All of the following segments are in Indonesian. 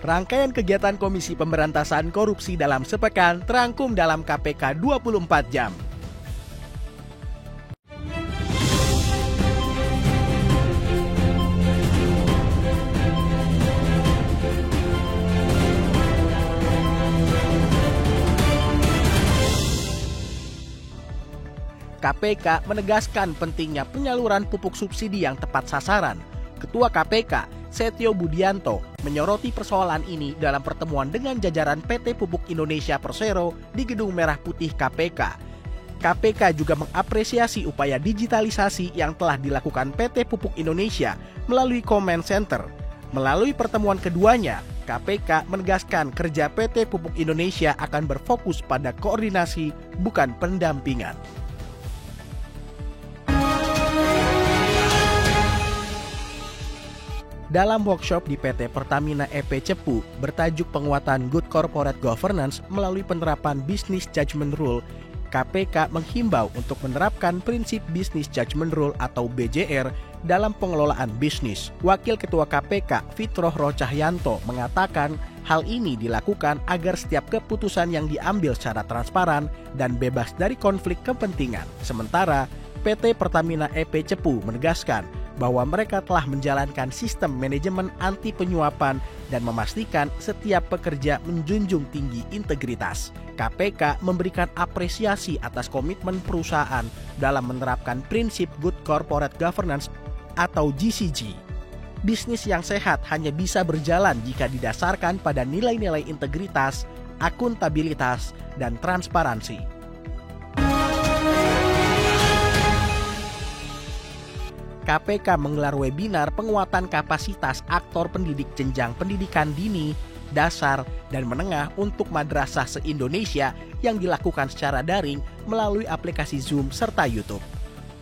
Rangkaian kegiatan Komisi Pemberantasan Korupsi dalam sepekan terangkum dalam KPK 24 jam. KPK menegaskan pentingnya penyaluran pupuk subsidi yang tepat sasaran. Ketua KPK, Setio Budianto, menyoroti persoalan ini dalam pertemuan dengan jajaran PT Pupuk Indonesia Persero di Gedung Merah Putih KPK. KPK juga mengapresiasi upaya digitalisasi yang telah dilakukan PT Pupuk Indonesia melalui Command Center. Melalui pertemuan keduanya, KPK menegaskan kerja PT Pupuk Indonesia akan berfokus pada koordinasi, bukan pendampingan. Dalam workshop di PT Pertamina EP Cepu bertajuk penguatan Good Corporate Governance melalui penerapan Business Judgment Rule, KPK menghimbau untuk menerapkan prinsip Business Judgment Rule atau BJR dalam pengelolaan bisnis. Wakil Ketua KPK Fitroh Rohcahyanto mengatakan hal ini dilakukan agar setiap keputusan yang diambil secara transparan dan bebas dari konflik kepentingan. Sementara PT Pertamina EP Cepu menegaskan bahwa mereka telah menjalankan sistem manajemen anti penyuapan dan memastikan setiap pekerja menjunjung tinggi integritas. KPK memberikan apresiasi atas komitmen perusahaan dalam menerapkan prinsip Good Corporate Governance atau GCG. Bisnis yang sehat hanya bisa berjalan jika didasarkan pada nilai-nilai integritas, akuntabilitas, dan transparansi. KPK menggelar webinar penguatan kapasitas aktor pendidik jenjang pendidikan dini, dasar, dan menengah untuk madrasah se-Indonesia yang dilakukan secara daring melalui aplikasi Zoom serta YouTube.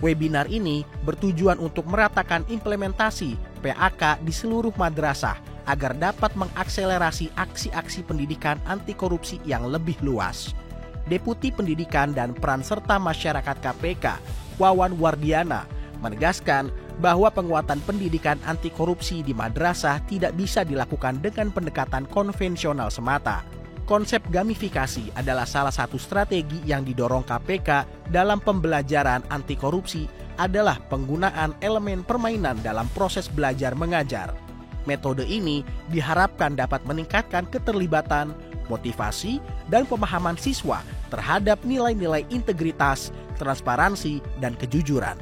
Webinar ini bertujuan untuk meratakan implementasi PAK di seluruh madrasah agar dapat mengakselerasi aksi-aksi pendidikan anti korupsi yang lebih luas. Deputi Pendidikan dan Peran Serta Masyarakat KPK, Wawan Wardiana, menegaskan bahwa penguatan pendidikan anti korupsi di madrasah tidak bisa dilakukan dengan pendekatan konvensional semata. Konsep gamifikasi adalah salah satu strategi yang didorong KPK dalam pembelajaran anti korupsi adalah penggunaan elemen permainan dalam proses belajar mengajar. Metode ini diharapkan dapat meningkatkan keterlibatan, motivasi, dan pemahaman siswa terhadap nilai-nilai integritas, transparansi, dan kejujuran.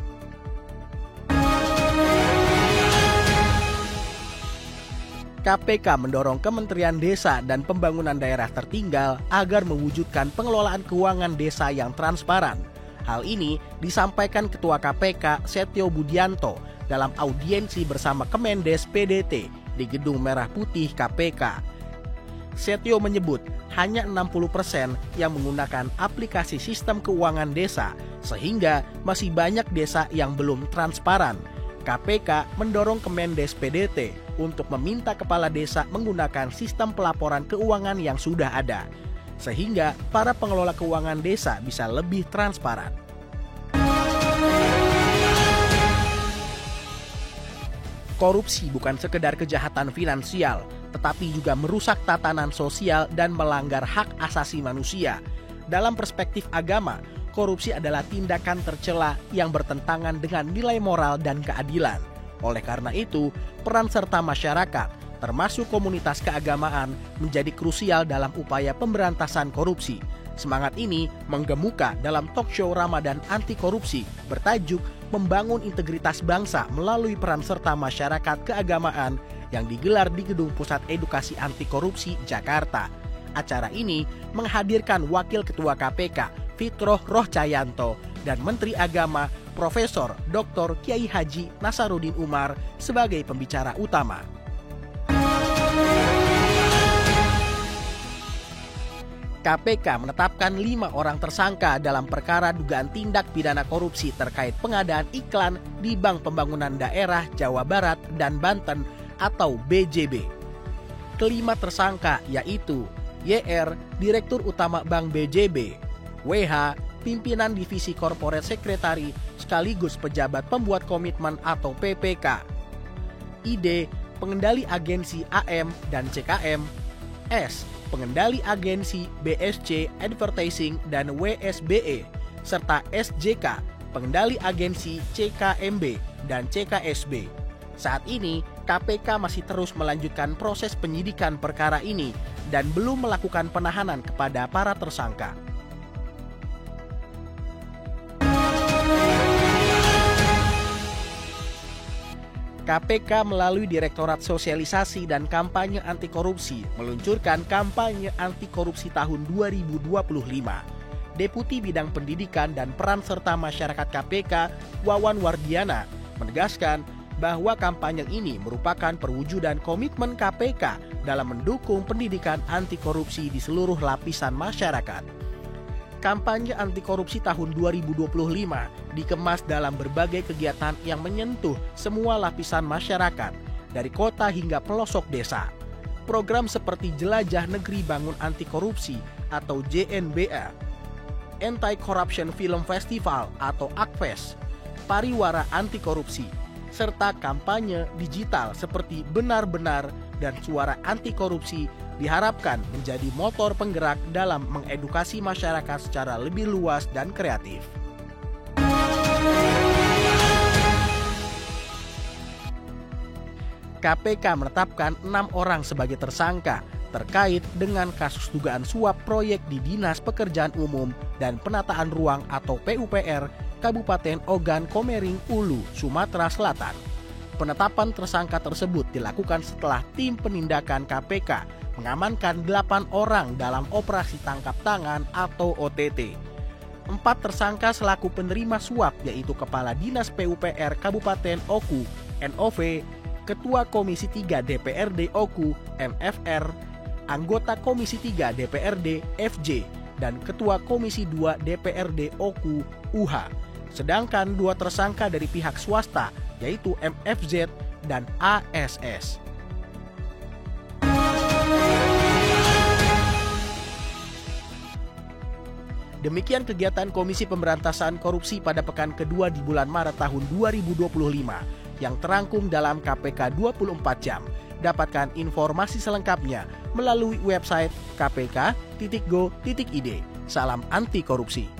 KPK mendorong Kementerian Desa dan Pembangunan Daerah Tertinggal agar mewujudkan pengelolaan keuangan desa yang transparan. Hal ini disampaikan Ketua KPK Setio Budianto dalam audiensi bersama Kemendes PDT di Gedung Merah Putih KPK. Setio menyebut hanya 60% yang menggunakan aplikasi sistem keuangan desa, sehingga masih banyak desa yang belum transparan. KPK mendorong Kemendes PDT untuk meminta kepala desa menggunakan sistem pelaporan keuangan yang sudah ada, sehingga para pengelola keuangan desa bisa lebih transparan. Korupsi bukan sekedar kejahatan finansial, tetapi juga merusak tatanan sosial dan melanggar hak asasi manusia. Dalam perspektif agama, korupsi adalah tindakan tercela yang bertentangan dengan nilai moral dan keadilan. Oleh karena itu, peran serta masyarakat, termasuk komunitas keagamaan, menjadi krusial dalam upaya pemberantasan korupsi. Semangat ini menggemuka dalam talk show Ramadan anti korupsi bertajuk Membangun Integritas Bangsa melalui peran serta masyarakat keagamaan yang digelar di Gedung Pusat Edukasi Anti Korupsi Jakarta. Acara ini menghadirkan Wakil Ketua KPK Fitroh Rohcahyanto dan Menteri Agama Profesor Dr. Kiai Haji Nasaruddin Umar sebagai pembicara utama. KPK menetapkan 5 orang tersangka dalam perkara dugaan tindak pidana korupsi terkait pengadaan iklan di Bank Pembangunan Daerah Jawa Barat dan Banten atau BJB. Kelima tersangka yaitu YR, Direktur Utama Bank BJB, WH, Pimpinan Divisi Corporate Secretary sekaligus Pejabat Pembuat Komitmen atau PPK, ID, pengendali agensi AM dan CKM, S. pengendali agensi BSC Advertising dan WSBE, serta SJK, pengendali agensi CKMB dan CKSB. Saat ini, KPK masih terus melanjutkan proses penyidikan perkara ini dan belum melakukan penahanan kepada para tersangka. KPK melalui Direktorat Sosialisasi dan Kampanye Anti Korupsi meluncurkan kampanye anti korupsi tahun 2025. Deputi Bidang Pendidikan dan Peran Serta Masyarakat KPK, Wawan Wardiana, menegaskan bahwa kampanye ini merupakan perwujudan komitmen KPK dalam mendukung pendidikan anti korupsi di seluruh lapisan masyarakat. Kampanye anti korupsi tahun 2025 dikemas dalam berbagai kegiatan yang menyentuh semua lapisan masyarakat, dari kota hingga pelosok desa. Program seperti Jelajah Negeri Bangun Anti Korupsi atau JNBA, Anti-Corruption Film Festival atau ACFES, Pariwara Anti Korupsi, serta kampanye digital seperti Benar-Benar dan Suara Anti Korupsi diharapkan menjadi motor penggerak dalam mengedukasi masyarakat secara lebih luas dan kreatif. KPK menetapkan 6 orang sebagai tersangka terkait dengan kasus dugaan suap proyek di Dinas Pekerjaan Umum dan Penataan Ruang atau PUPR Kabupaten Ogan Komering Ulu, Sumatera Selatan. Penetapan tersangka tersebut dilakukan setelah tim penindakan KPK mengamankan 8 orang dalam operasi tangkap tangan atau OTT. 4 tersangka selaku penerima suap yaitu Kepala Dinas PUPR Kabupaten Oku, NOV, Ketua Komisi 3 DPRD Oku, MFR, anggota Komisi 3 DPRD FJ, dan Ketua Komisi 2 DPRD Oku, UH. Sedangkan 2 tersangka dari pihak swasta yaitu MFZ dan ASS. Demikian kegiatan Komisi Pemberantasan Korupsi pada pekan kedua di bulan Maret tahun 2025 yang terangkum dalam KPK 24 jam. Dapatkan informasi selengkapnya melalui website kpk.go.id. Salam anti korupsi.